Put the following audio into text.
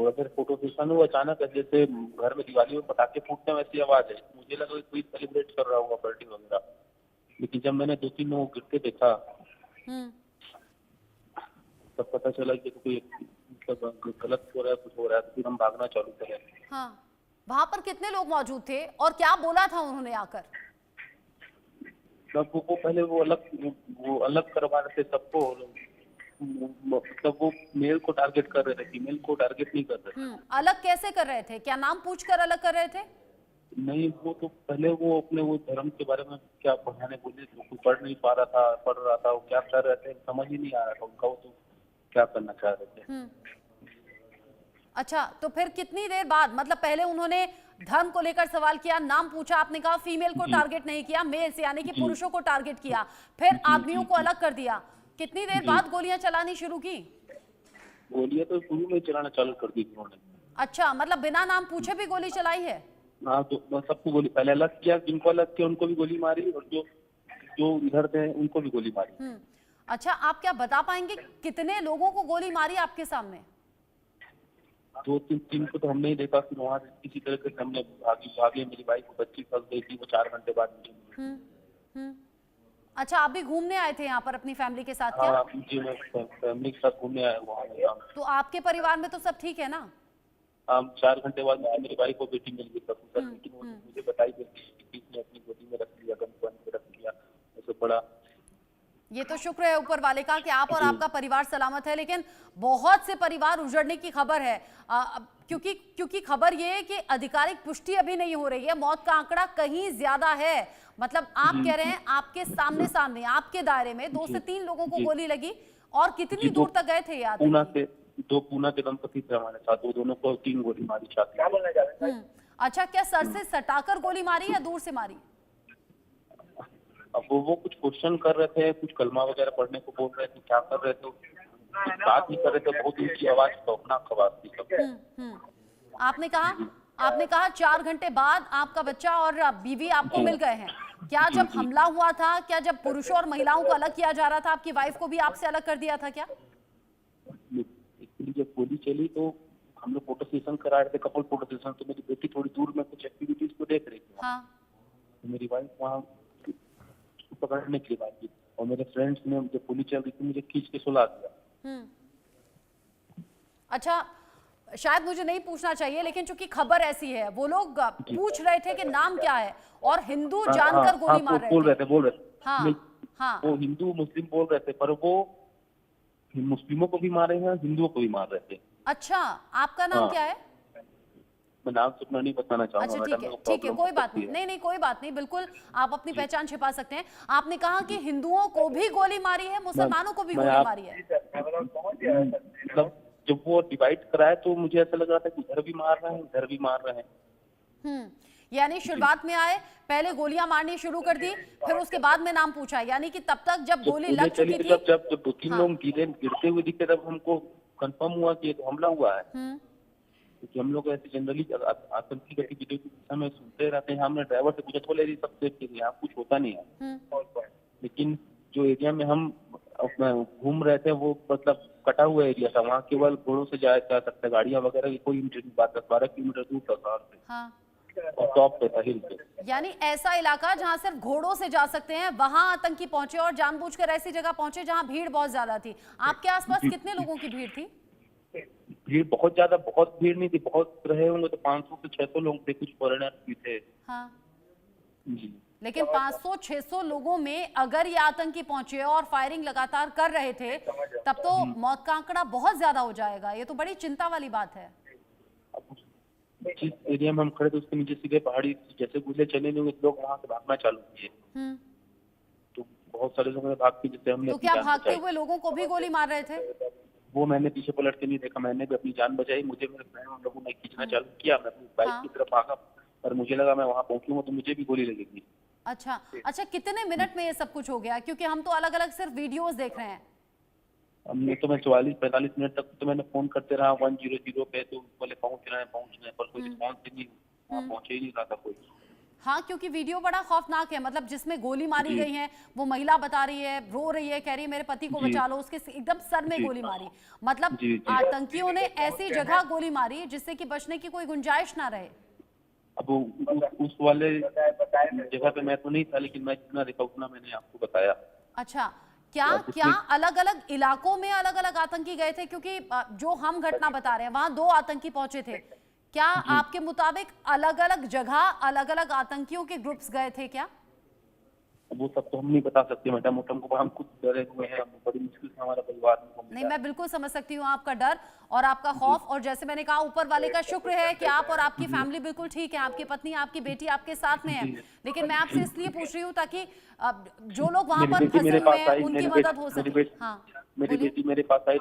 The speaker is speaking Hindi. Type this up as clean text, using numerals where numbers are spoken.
थोड़ा देर फोटो देखा ना, वो अचानक जैसे घर में दिवाली में पटाखे फूटते हैं वैसी आवाज है। मुझे लगा कोई सेलिब्रेट कर रहा होगा बर्थडे वगैरह, लेकिन जब मैंने 2-3 लोग गिरते देखा तब पता चला कि कोई मतलब गलत हो रहा है, कुछ हो रहा है। तो फिर हम भागना चालू करे। हाँ, वहां पर कितने लोग मौजूद थे और क्या बोला था उन्होंने आकर? तब वो पहले वो अलग करवा रहे थे सबको, मतलब वो मेल को टारगेट कर रहे थे, फीमेल को टारगेट नहीं कर रहे थे। अलग कैसे कर रहे थे? क्या नाम पूछकर अलग कर रहे थे? नहीं, वो तो पहले वो अपने वो धर्म के बारे में क्या पढ़ाने बोले, तो कोई पढ़ नहीं पा रहा था, पढ़ रहा था, वो क्या कर रहे थे समझ ही नहीं आ रहा था उनका, वो तो क्या करना चाह रहे थे। अच्छा, तो फिर कितनी देर बाद, मतलब पहले उन्होंने धर्म को लेकर सवाल किया, नाम पूछा, आपने कहा फीमेल को जी टारगेट नहीं किया, मेल से यानी कि जी पुरुषों को टारगेट किया, फिर जी आदमियों जी को जी अलग कर दिया। कितनी देर जी। बाद गोलियां चलानी शुरू की? गोलियां तो शुरू में ही चलाना चालू कर दी उन्होंने। अच्छा, मतलब बिना नाम पूछे भी गोली चलाई है? हाँ, तो बस सबको गोली पहले अलग किया, जिनको अलग किया उनको भी गोली मारी, और जो जो इधर थे उनको भी गोली मारी। अच्छा, आप क्या बता पाएंगे कितने लोगों को गोली मारी आपके सामने? 2-3 को तो हमने ही देखा, फिर वहां से किसी तरह से हमने भागे। मेरी बाइक को बच्ची फंस गई थी, वो 4 घंटे बाद मुझे मिली। हम्म हम्म अच्छा, आप भी घूमने आए थे यहाँ पर अपनी फैमिली के साथ क्या? हाँ जी, मैं फैमिली के साथ घूमने आया हुआ हूँ। तो आपके परिवार में तो सब ठीक है ना? हाँ, 4 घंटे बाद मुझे मेरी बाइक को बेटी मिल गई सब सर, लेकिन वो हम्म मुझे बताई गई कि किसी ने अपनी गोदी में रख लिया, गन बन के रख लिया, ऐसे बड़ा। ये तो शुक्र है ऊपर वाले का कि आप और जी आपका परिवार सलामत है, लेकिन बहुत से परिवार उजड़ने की खबर है। क्योंकि क्योंकि खबर ये है कि आधिकारिक पुष्टि अभी नहीं हो रही है, मौत का आंकड़ा कहीं ज्यादा है। मतलब आप जी कह रहे जी हैं आपके सामने सामने आपके दायरे में 2 जी से 3 लोगों को जी गोली लगी, और जी। कितनी दो दूर तक गए थे ये पूना आतंकी? से 2 पूना के दंपति थे हमारे साथ, वो दोनों को 3 गोली मारी छाती में। क्या बोलना चाह रहे हैं? अच्छा, क्या सर से सटाकर गोली मारी या दूर से मारी? अब वो कुछ क्वेश्चन कर रहे थे, कुछ कलमा वगैरह पढ़ने को बोल रहे थे, क्या कर रहे थे, कुछ बात नहीं कर रहे थे, बहुत ऊंची आवाज, खौफनाक आवाज थी सब। हम्म आपने कहा आपने कहा 4 घंटे बाद आपका बच्चा और बीवी आपको जी मिल गए हैं। क्या जी जब जी। हमला हुआ था, क्या जब पुरुषों और महिलाओं को अलग किया जा रहा था, आपकी वाइफ को भी आपसे अलग कर दिया था क्या? एक्चुअली जब गोली चली तो हम लोग फोटो सेशन करा रहे थे, कपल फोटो सेशन, तो मेरी बेटी थोड़ी दूर में कुछ एक्टिविटीज को देख रही थी वहाँ। हाँ। तो मेरी वाइफ वहाँ उसको पकड़ने के लिए आई थी, और मेरे फ्रेंड्स ने जब गोली चल रही थी मुझे खींच के सुला दिया। हम्म अच्छा, शायद मुझे नहीं पूछना चाहिए, लेकिन चूंकि खबर ऐसी है, वो लोग जी। पूछ रहे थे कि नाम क्या है, और हिंदू हाँ हाँ जानकर हाँ, गोली मार रहे बोल थे। रहे थे, बोल रहे थे। नहीं, हाँ हाँ। वो हिंदू मुस्लिम बोल रहे थे, पर वो मुस्लिमों को भी मारे हैं, हिंदुओं को भी मार रहे थे। अच्छा, आपका नाम हाँ, क्या है? मैं नाम सुनना नहीं बताना चाहूंगा अच्छा, मैडम, ठीक मेरे है को ठीक है, प्रॉब्लम हो कोई बात सकती नहीं, है। नहीं नहीं कोई बात नहीं, बिल्कुल आप अपनी जी। पहचान छिपा सकते हैं। आपने कहा कि हिंदुओं को भी गोली मारी है, मैं मुसलमानों को भी मैं गोली आप मारी है। मतलब जब वो डिवाइड कराए तो मुझे ऐसा लग रहा था कि उधर भी मार रहे हैं, इधर भी मार रहे हैं। यानी जी। शुरुआत में आए, पहले गोलियां मारनी शुरू कर दी, फिर उसके बाद में नाम पूछा, यानी कि तब तक जब जब गोली गोलियां लग चली चुकी तो थी। जब जब 2-3 हाँ। लोग गिरते हुए दिखे, तब हमको कंफर्म हुआ कि ये तो हमला हुआ है। हम्म क्योंकि हम लोग ऐसे जनरली आतंकी गतिविधियों के समय सुनते रहते हैं। हमने ड्राइवर से पूछा, बोले ये सब सेफ है, यहाँ कुछ होता नहीं है। हम्म लेकिन जो एरिया में हम अपना घूम रहे थे वो मतलब कटा हुआ एरिया था, वहाँ केवल घोड़ों से जाया जा सकता है, गाड़ियाँ वगैरह की कोई इंट्री नहीं, 10-12 किलोमीटर दूर था शहर से, हाँ। और टॉप पे था, हिल पे। यानी ऐसा इलाका जहां सिर्फ घोड़ों से जा सकते हैं, वहां आतंकी पहुंचे, और जानबूझकर ऐसी जगह पहुंचे जहां भीड़ बहुत ज्यादा थी। आपके आसपास जी, कितने लोगों की भीड़ थी? भीड़ बहुत ज्यादा, बहुत भीड़ नहीं थी, बहुत रहे होंगे तो 500 से 600 लोग थे, कुछ फॉरेनर भी थे। हाँ, जी लेकिन 500-600 लोगों में अगर ये आतंकी पहुंचे और फायरिंग लगातार कर रहे थे, तब तो मौत का आंकड़ा बहुत ज्यादा हो जाएगा। ये तो बड़ी चिंता वाली बात है। अब जिस एरिया में हम खड़े थे उसके नीचे सीधे पहाड़ी, जैसे गुजरे चले लोग, लोग वहां से भागना चालू किए। हम्म तो बहुत सारे लोगों ने भाग के, जिससे हमने तो अपनी क्या जान भागते बचाई। हुए लोगों को भी गोली मार रहे थे? वो मैंने पीछे पलट के नहीं देखा, मैंने भी अपनी जान बचाई। मुझे मेरे फ्रेंड उन लोगों ने खींचना चालू किया, मैं अपनी बाइक हाँ। की तरफ भागा, पर मुझे लगा मैं वहां पहुंचूंगा तो मुझे भी गोली लगेगी। अच्छा अच्छा, कितने मिनट में ये सब कुछ हो गया? क्योंकि हम तो अलग अलग सिर्फ वीडियोस देख रहे हैं। हमने तो मैं 44-45 मिनट तक तो मैंने फोन करते रहा 100 पे, तो बोले पहुंच रहे हैं, पर कोई रिस्पॉन्स ही नहीं, वहाँ पहुंचे ही नहीं रहा था कोई। हाँ, क्योंकि वीडियो बड़ा खौफनाक है, मतलब जिसमें गोली मारी जी गई है, वो महिला बता रही है, रो रही है, कह रही है मेरे पति को जी बचा लो, उसके एकदम सर में जी गोली मारी। मतलब जी जी। आतंकियों ने ऐसी जगह गोली मारी जिससे कि बचने की कोई गुंजाइश ना रहे। अब उस वाले जगह पे मैं तो नहीं था, लेकिन मैं जितना देखा उतना मैंने आपको बताया। अच्छा, क्या अब क्या उसमें अलग-अलग इलाकों में अलग-अलग आतंकी गए थे? क्योंकि जो हम घटना बता रहे हैं, वहां 2 आतंकी पहुंचे थे। क्या जी, आपके मुताबिक अलग-अलग जगह, अलग-अलग आतंकियों के ग्रुप्स गए थे क्या? वो सब तो हम नहीं बता सकते मैडम, हमको हम खुद डरे हुए हैं, हम बड़ी मुश्किल से हमारा परिवार हमको नहीं, मिला मैं है। बिल्कुल समझ सकती हूँ आपका डर और आपका जी खौफ, और जैसे मैंने कहा ऊपर वाले का शुक्र है कि आप और आपकी जी फैमिली बिल्कुल ठीक है, आपकी पत्नी, आपकी बेटी आपके साथ में है। जी लेकिन मैं आपसे जी। इसलिए पूछ रही हूँ ताकि जो लोग वहां मेरी पर बेटी फंसे मेरे हुए पास हैं आई, उनकी मदद हो सके। हाँ, मेरी बोलिए। बेटी मेरे पास आई तो